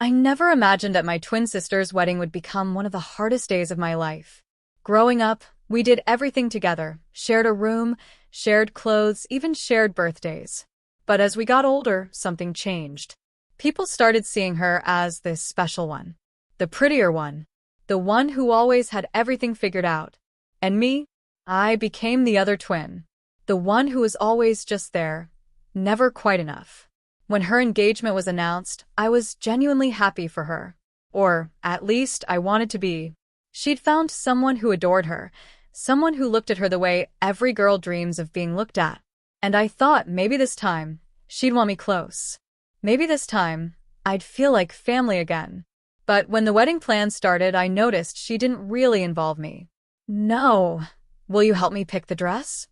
I never imagined that my twin sister's wedding would become one of the hardest days of my life. Growing up, we did everything together, shared a room, shared clothes, even shared birthdays. But as we got older, something changed. People started seeing her as this special one, the prettier one, the one who always had everything figured out. And me? I became the other twin, the one who was always just there, never quite enough. When her engagement was announced, I was genuinely happy for her. Or, at least, I wanted to be. She'd found someone who adored her, someone who looked at her the way every girl dreams of being looked at. And I thought maybe this time, she'd want me close. Maybe this time, I'd feel like family again. But when the wedding plans started, I noticed she didn't really involve me. No. Will you help me pick the dress?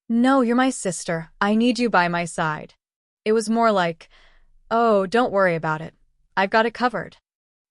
No, you're my sister. I need you by my side. It was more like, oh, don't worry about it. I've got it covered.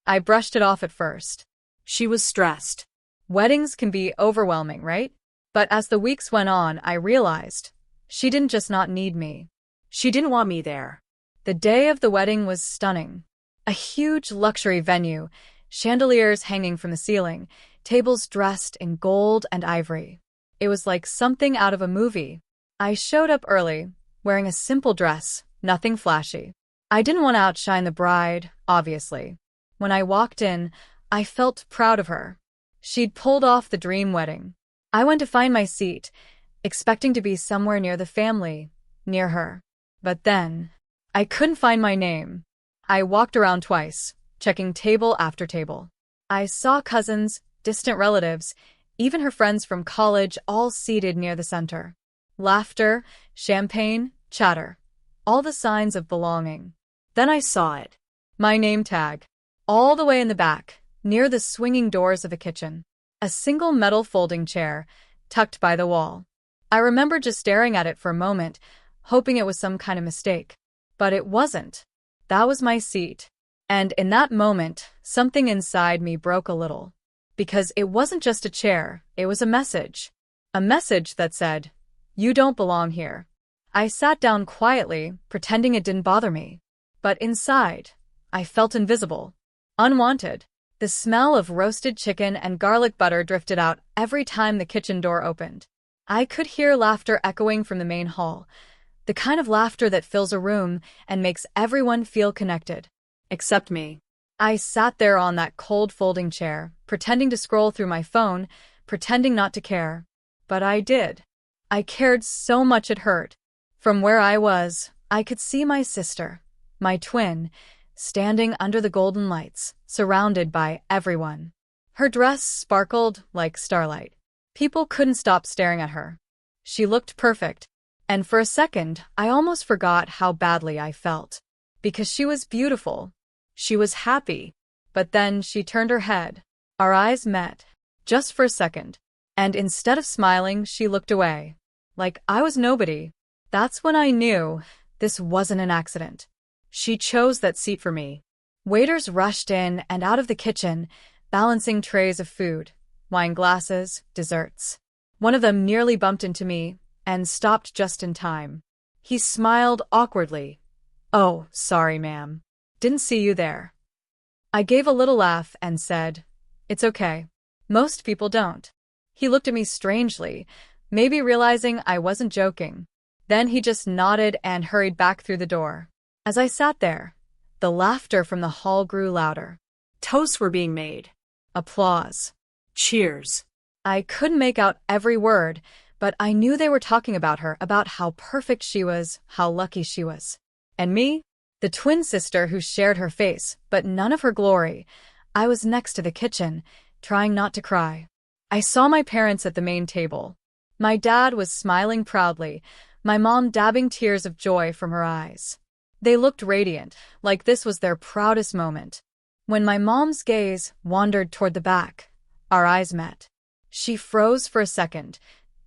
I brushed it off at first. She was stressed. Weddings can be overwhelming, right? But as the weeks went on, I realized she didn't just not need me. She didn't want me there. The day of the wedding was stunning. A huge luxury venue, chandeliers hanging from the ceiling, tables dressed in gold and ivory. It was like something out of a movie. I showed up early, wearing a simple dress, nothing flashy. I didn't want to outshine the bride, obviously. When I walked in, I felt proud of her. She'd pulled off the dream wedding. I went to find my seat, expecting to be somewhere near the family, near her. But then, I couldn't find my name. I walked around twice, checking table after table. I saw cousins, distant relatives, even her friends from college all seated near the center. Laughter, champagne, chatter. All the signs of belonging. Then I saw it. My name tag. All the way in the back, near the swinging doors of the kitchen. A single metal folding chair, tucked by the wall. I remember just staring at it for a moment, hoping it was some kind of mistake. But it wasn't. That was my seat. And in that moment, something inside me broke a little. Because it wasn't just a chair, it was a message. A message that said, "You don't belong here." I sat down quietly, pretending it didn't bother me. But inside, I felt invisible. Unwanted. The smell of roasted chicken and garlic butter drifted out every time the kitchen door opened. I could hear laughter echoing from the main hall, the kind of laughter that fills a room and makes everyone feel connected. Except me. I sat there on that cold folding chair, pretending to scroll through my phone, pretending not to care. But I did. I cared so much it hurt. From where I was, I could see my sister, my twin, standing under the golden lights, surrounded by everyone. Her dress sparkled like starlight. People couldn't stop staring at her. She looked perfect, and for a second, I almost forgot how badly I felt. Because she was beautiful. She was happy. But then she turned her head. Our eyes met, just for a second. And instead of smiling, she looked away. Like I was nobody. That's when I knew this wasn't an accident. She chose that seat for me. Waiters rushed in and out of the kitchen, balancing trays of food, wine glasses, desserts. One of them nearly bumped into me and stopped just in time. He smiled awkwardly. "Oh, sorry, ma'am. Didn't see you there." I gave a little laugh and said, "It's okay. Most people don't." He looked at me strangely, maybe realizing I wasn't joking. Then he just nodded and hurried back through the door. As I sat there, the laughter from the hall grew louder. Toasts were being made. Applause. Cheers. I couldn't make out every word, but I knew they were talking about her, about how perfect she was, how lucky she was. And me? The twin sister who shared her face, but none of her glory. I was next to the kitchen, trying not to cry. I saw my parents at the main table. My dad was smiling proudly, my mom dabbing tears of joy from her eyes. They looked radiant, like this was their proudest moment. When my mom's gaze wandered toward the back, our eyes met. She froze for a second,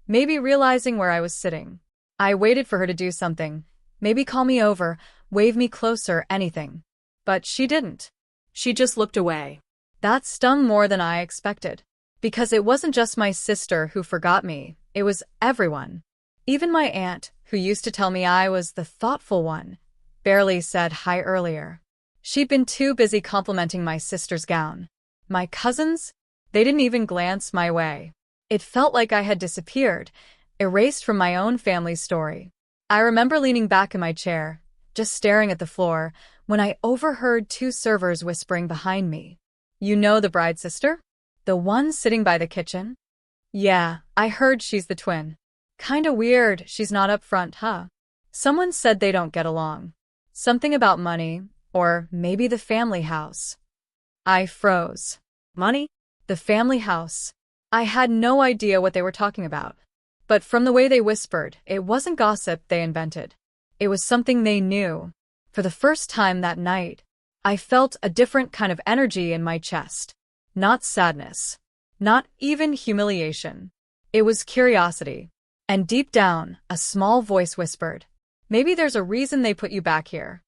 maybe realizing where I was sitting. I waited for her to do something, maybe call me over, wave me closer, anything. But she didn't. She just looked away. That stung more than I expected. Because it wasn't just my sister who forgot me, it was everyone. Even my aunt, who used to tell me I was the thoughtful one, barely said hi earlier. She'd been too busy complimenting my sister's gown. My cousins? They didn't even glance my way. It felt like I had disappeared, erased from my own family's story. I remember leaning back in my chair, just staring at the floor, when I overheard two servers whispering behind me. "You know the bride's sister? The one sitting by the kitchen?" "Yeah, I heard she's the twin. Kinda weird she's not up front, huh? Someone said they don't get along. Something about money, or maybe the family house." I froze. Money? The family house. I had no idea what they were talking about. But from the way they whispered, it wasn't gossip they invented. It was something they knew. For the first time that night, I felt a different kind of energy in my chest. Not sadness. Not even humiliation. It was curiosity. And deep down, a small voice whispered, "Maybe there's a reason they put you back here."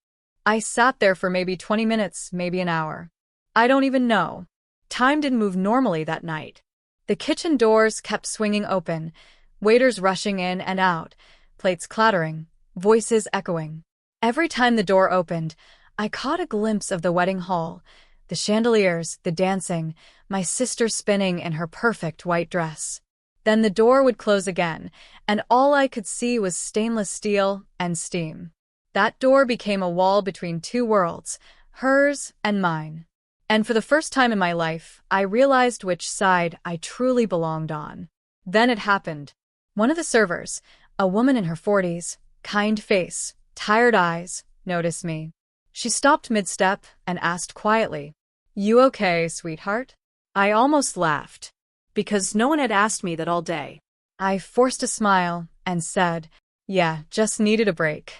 I sat there for maybe 20 minutes, maybe an hour. I don't even know. Time didn't move normally that night. The kitchen doors kept swinging open, waiters rushing in and out, plates clattering, voices echoing. Every time the door opened, I caught a glimpse of the wedding hall, the chandeliers, the dancing, my sister spinning in her perfect white dress. Then the door would close again, and all I could see was stainless steel and steam. That door became a wall between two worlds, hers and mine. And for the first time in my life, I realized which side I truly belonged on. Then it happened. One of the servers, a woman in her 40s, kind face, tired eyes, noticed me. She stopped mid-step and asked quietly, "You okay, sweetheart?" I almost laughed. Because no one had asked me that all day. I forced a smile and said, "Yeah, just needed a break."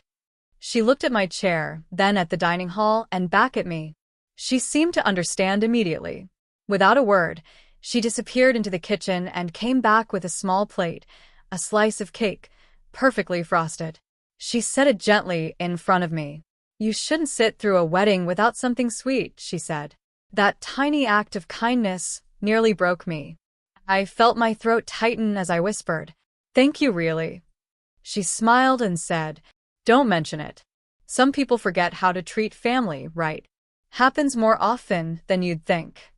She looked at my chair, then at the dining hall, and back at me. She seemed to understand immediately. Without a word, she disappeared into the kitchen and came back with a small plate, a slice of cake, perfectly frosted. She set it gently in front of me. "You shouldn't sit through a wedding without something sweet," she said. That tiny act of kindness nearly broke me. I felt my throat tighten as I whispered, "Thank you, really." She smiled and said, "Don't mention it. Some people forget how to treat family, right? Happens more often than you'd think."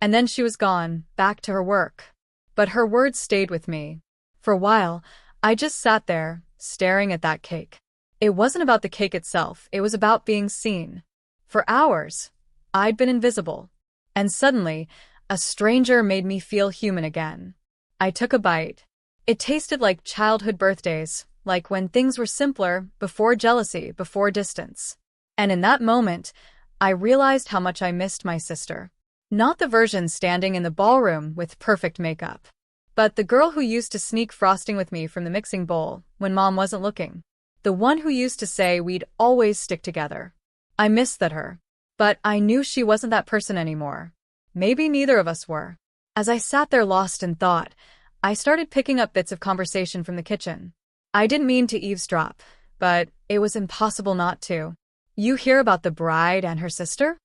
And then she was gone, back to her work. But her words stayed with me. For a while, I just sat there, staring at that cake. It wasn't about the cake itself, it was about being seen. For hours, I'd been invisible. And suddenly, a stranger made me feel human again. I took a bite. It tasted like childhood birthdays, like when things were simpler, before jealousy, before distance. And in that moment, I realized how much I missed my sister. Not the version standing in the ballroom with perfect makeup, but the girl who used to sneak frosting with me from the mixing bowl when Mom wasn't looking. The one who used to say we'd always stick together. I missed her. But I knew she wasn't that person anymore. Maybe neither of us were. As I sat there lost in thought, I started picking up bits of conversation from the kitchen. I didn't mean to eavesdrop, but it was impossible not to. "You hear about the bride and her sister?"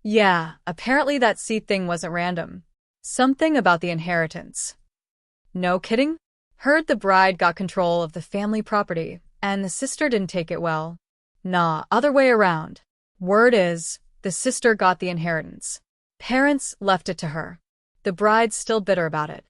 "Yeah, apparently that seat thing wasn't random. Something about the inheritance." "No kidding?" "Heard the bride got control of the family property, and the sister didn't take it well." "Nah, other way around. Word is, the sister got the inheritance. Parents left it to her. The bride's still bitter about it."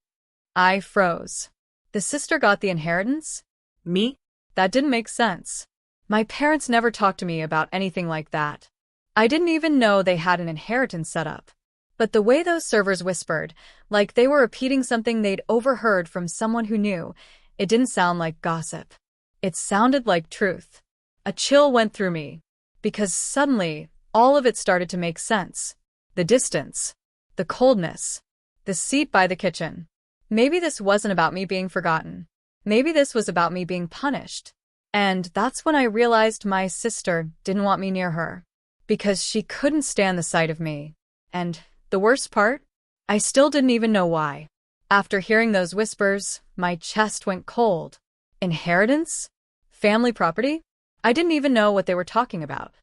I froze. The sister got the inheritance? Me? That didn't make sense. My parents never talked to me about anything like that. I didn't even know they had an inheritance set up. But the way those servers whispered, like they were repeating something they'd overheard from someone who knew, it didn't sound like gossip. It sounded like truth. A chill went through me. Because suddenly, all of it started to make sense. The distance. The coldness. The seat by the kitchen. Maybe this wasn't about me being forgotten. Maybe this was about me being punished. And that's when I realized my sister didn't want me near her. Because she couldn't stand the sight of me. And the worst part? I still didn't even know why. After hearing those whispers, my chest went cold. Inheritance? Family property? I didn't even know what they were talking about.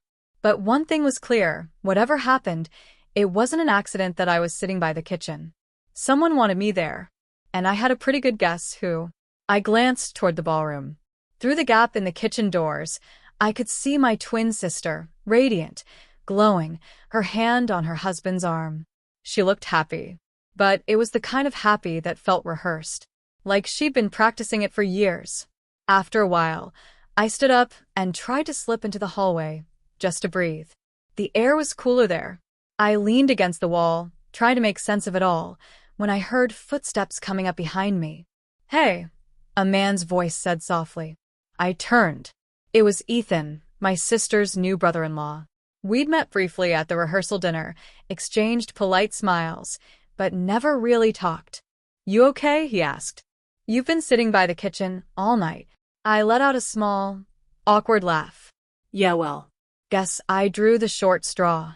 But one thing was clear, whatever happened, it wasn't an accident that I was sitting by the kitchen. Someone wanted me there. And I had a pretty good guess who. I glanced toward the ballroom. Through the gap in the kitchen doors, I could see my twin sister, radiant, glowing, her hand on her husband's arm. She looked happy. But it was the kind of happy that felt rehearsed, like she'd been practicing it for years. After a while, I stood up and tried to slip into the hallway, just to breathe. The air was cooler there. I leaned against the wall, trying to make sense of it all, when I heard footsteps coming up behind me. "Hey," a man's voice said softly. I turned. It was Ethan, my sister's new brother-in-law. We'd met briefly at the rehearsal dinner, exchanged polite smiles, but never really talked. "You okay?" he asked. "You've been sitting by the kitchen all night." I let out a small, awkward laugh. Yeah, well. Guess I drew the short straw.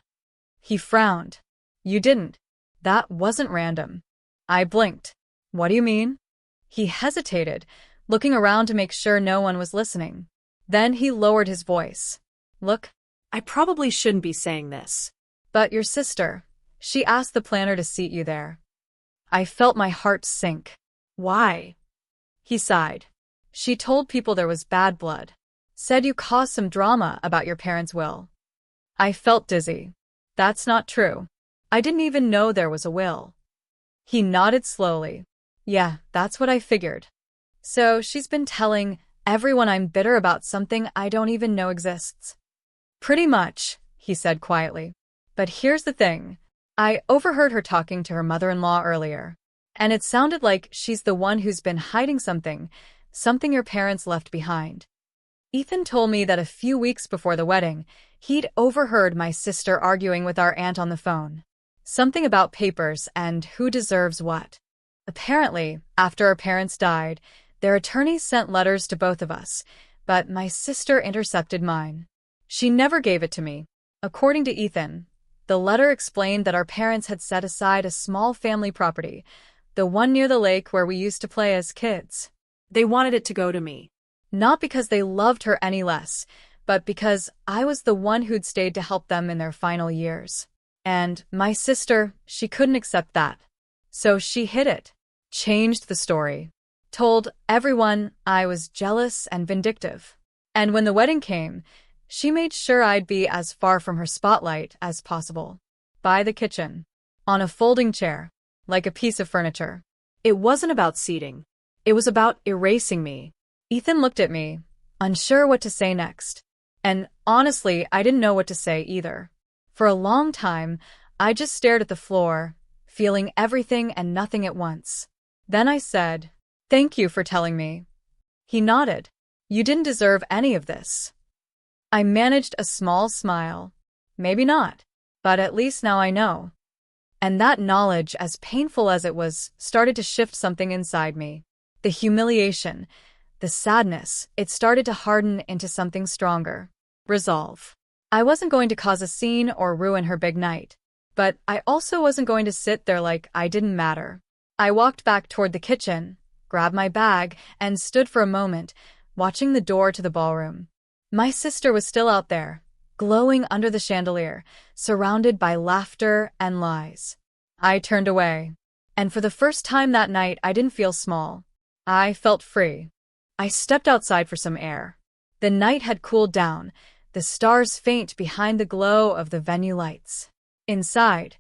He frowned. "You didn't. That wasn't random." I blinked. "What do you mean?" He hesitated, looking around to make sure no one was listening. Then he lowered his voice. "Look, I probably shouldn't be saying this. but your sister, she asked the planner to seat you there." I felt my heart sink. Why? He sighed. "She told people there was bad blood. Said you caused some drama about your parents' will." I felt dizzy. "That's not true. I didn't even know there was a will." He nodded slowly. "Yeah, that's what I figured. So she's been telling everyone I'm bitter about something I don't even know exists." "Pretty much," he said quietly. "But here's the thing. I overheard her talking to her mother-in-law earlier, and it sounded like she's the one who's been hiding something your parents left behind." Ethan told me that a few weeks before the wedding, he'd overheard my sister arguing with our aunt on the phone. Something about papers and who deserves what. Apparently, after our parents died, their attorneys sent letters to both of us, but my sister intercepted mine. She never gave it to me. According to Ethan, the letter explained that our parents had set aside a small family property, the one near the lake where we used to play as kids. They wanted it to go to me. Not because they loved her any less, but because I was the one who'd stayed to help them in their final years. And my sister, she couldn't accept that. So she hid it, changed the story, told everyone I was jealous and vindictive. And when the wedding came, she made sure I'd be as far from her spotlight as possible. By the kitchen, on a folding chair, like a piece of furniture. It wasn't about seating. It was about erasing me. Ethan looked at me, unsure what to say next. And honestly, I didn't know what to say either. For a long time, I just stared at the floor, feeling everything and nothing at once. Then I said, "Thank you for telling me." He nodded. "You didn't deserve any of this." I managed a small smile. "Maybe not, but at least now I know." And that knowledge, as painful as it was, started to shift something inside me. The humiliation, the sadness, it started to harden into something stronger. Resolve. I wasn't going to cause a scene or ruin her big night, but I also wasn't going to sit there like I didn't matter. I walked back toward the kitchen, grabbed my bag, and stood for a moment, watching the door to the ballroom. My sister was still out there, glowing under the chandelier, surrounded by laughter and lies. I turned away, and for the first time that night I didn't feel small. I felt free. I stepped outside for some air. The night had cooled down, the stars faint behind the glow of the venue lights. Inside,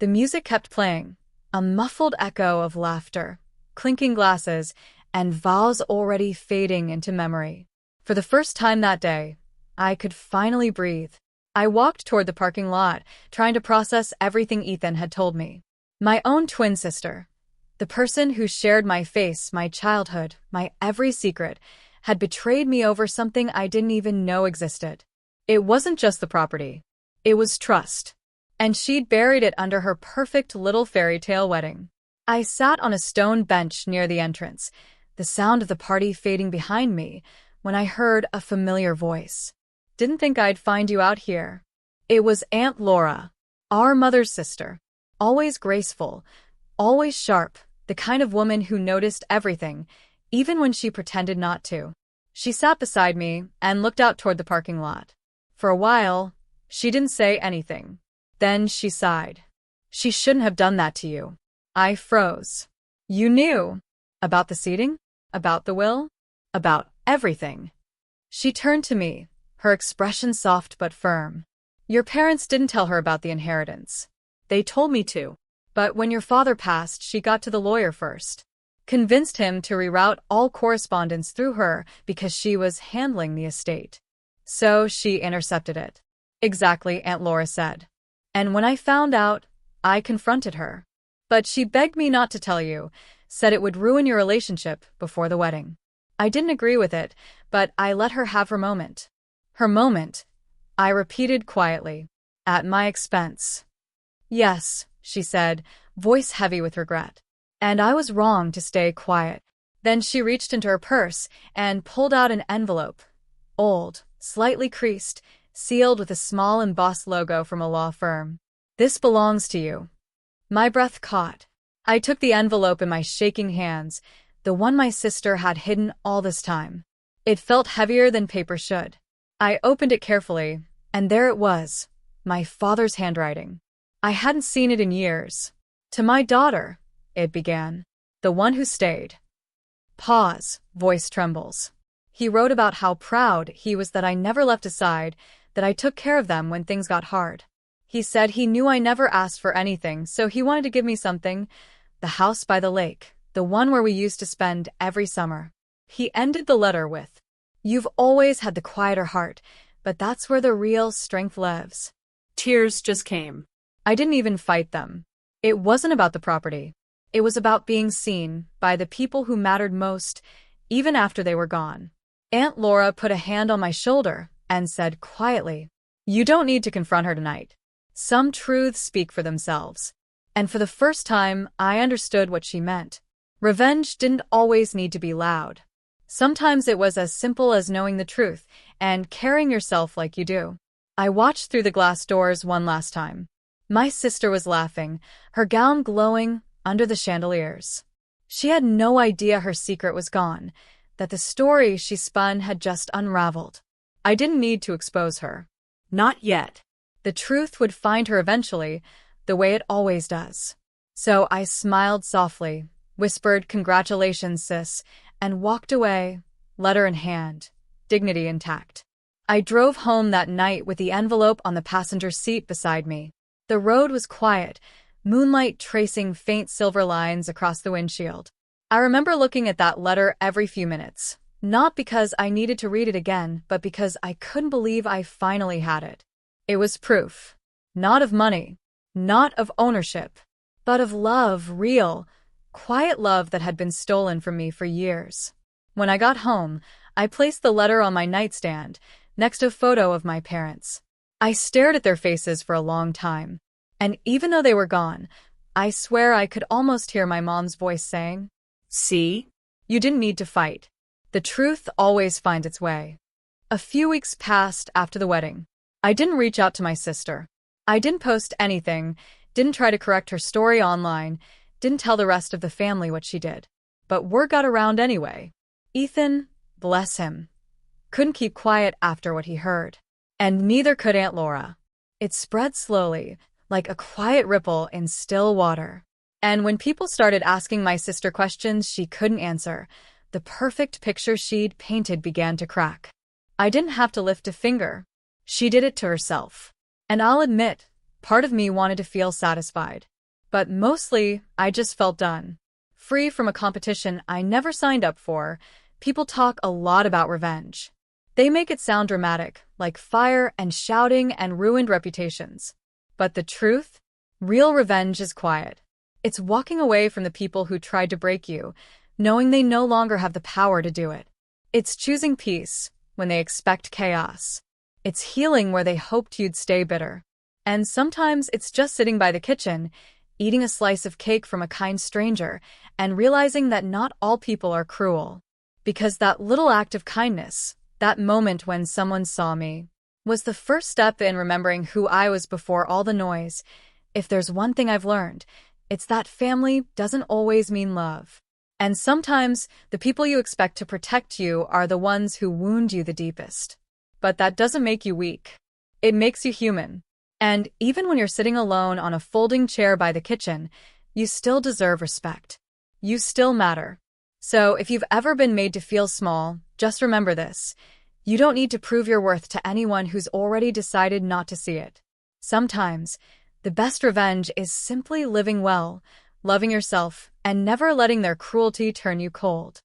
the music kept playing, a muffled echo of laughter, clinking glasses, and vows already fading into memory. For the first time that day, I could finally breathe. I walked toward the parking lot, trying to process everything Ethan had told me. My own twin sister, the person who shared my face, my childhood, my every secret, had betrayed me over something I didn't even know existed. It wasn't just the property. It was trust. And she'd buried it under her perfect little fairy tale wedding. I sat on a stone bench near the entrance, the sound of the party fading behind me, when I heard a familiar voice. "Didn't think I'd find you out here." It was Aunt Laura, our mother's sister. Always graceful, always sharp, the kind of woman who noticed everything, even when she pretended not to. She sat beside me and looked out toward the parking lot. For a while, she didn't say anything. Then she sighed. "She shouldn't have done that to you." I froze. "You knew? About the seating? About the will? About everything?" She turned to me, her expression soft but firm. Your parents didn't tell her about the inheritance. They told me to. But when your father passed, she got to the lawyer first. Convinced him to reroute all correspondence through her because she was handling the estate. So she intercepted it. Exactly, Aunt Laura said. And when I found out, I confronted her. But she begged me not to tell you, said it would ruin your relationship before the wedding. I didn't agree with it, but I let her have her moment. Her moment, I repeated quietly. At my expense. Yes, she said, voice heavy with regret. And I was wrong to stay quiet. Then she reached into her purse and pulled out an envelope. Old, slightly creased, sealed with a small embossed logo from a law firm. This belongs to you. My breath caught. I took the envelope in my shaking hands, the one my sister had hidden all this time. It felt heavier than paper should. I opened it carefully, and there it was, my father's handwriting. I hadn't seen it in years. To my daughter, it began. The one who stayed. Pause, voice trembles. He wrote about how proud he was that I never left his side, that I took care of them when things got hard. He said he knew I never asked for anything, so he wanted to give me something. The house by the lake, the one where we used to spend every summer. He ended the letter with, "You've always had the quieter heart, but that's where the real strength lives." Tears just came. I didn't even fight them. It wasn't about the property. It was about being seen by the people who mattered most, even after they were gone. Aunt Laura put a hand on my shoulder and said quietly, "You don't need to confront her tonight. Some truths speak for themselves." And for the first time, I understood what she meant. Revenge didn't always need to be loud. Sometimes it was as simple as knowing the truth and carrying yourself like you do. I watched through the glass doors one last time. My sister was laughing, her gown glowing under the chandeliers. She had no idea her secret was gone, that the story she spun had just unraveled. I didn't need to expose her. Not yet. The truth would find her eventually, the way it always does. So I smiled softly, whispered, "Congratulations, sis," and walked away, letter in hand, dignity intact. I drove home that night with the envelope on the passenger seat beside me. The road was quiet, moonlight tracing faint silver lines across the windshield. I remember looking at that letter every few minutes, not because I needed to read it again, but because I couldn't believe I finally had it. It was proof. Not of money, not of ownership, but of love, real, quiet love that had been stolen from me for years. When I got home, I placed the letter on my nightstand, next to a photo of my parents. I stared at their faces for a long time, and even though they were gone, I swear I could almost hear my mom's voice saying, "See? You didn't need to fight. The truth always finds its way." A few weeks passed after the wedding. I didn't reach out to my sister. I didn't post anything, didn't try to correct her story online, didn't tell the rest of the family what she did. But word got around anyway. Ethan, bless him, couldn't keep quiet after what he heard. And neither could Aunt Laura. It spread slowly, like a quiet ripple in still water. And when people started asking my sister questions she couldn't answer, the perfect picture she'd painted began to crack. I didn't have to lift a finger. She did it to herself. And I'll admit, part of me wanted to feel satisfied. But mostly, I just felt done. Free from a competition I never signed up for. People talk a lot about revenge. They make it sound dramatic, like fire and shouting and ruined reputations. But the truth? Real revenge is quiet. It's walking away from the people who tried to break you, knowing they no longer have the power to do it. It's choosing peace when they expect chaos. It's healing where they hoped you'd stay bitter. And sometimes it's just sitting by the kitchen, eating a slice of cake from a kind stranger, and realizing that not all people are cruel. Because that little act of kindness, that moment when someone saw me, was the first step in remembering who I was before all the noise. If there's one thing I've learned, it's that family doesn't always mean love. And sometimes the people you expect to protect you are the ones who wound you the deepest. But that doesn't make you weak. It makes you human. And even when you're sitting alone on a folding chair by the kitchen, you still deserve respect. You still matter. So if you've ever been made to feel small, just remember this. You don't need to prove your worth to anyone who's already decided not to see it. Sometimes, the best revenge is simply living well, loving yourself, and never letting their cruelty turn you cold.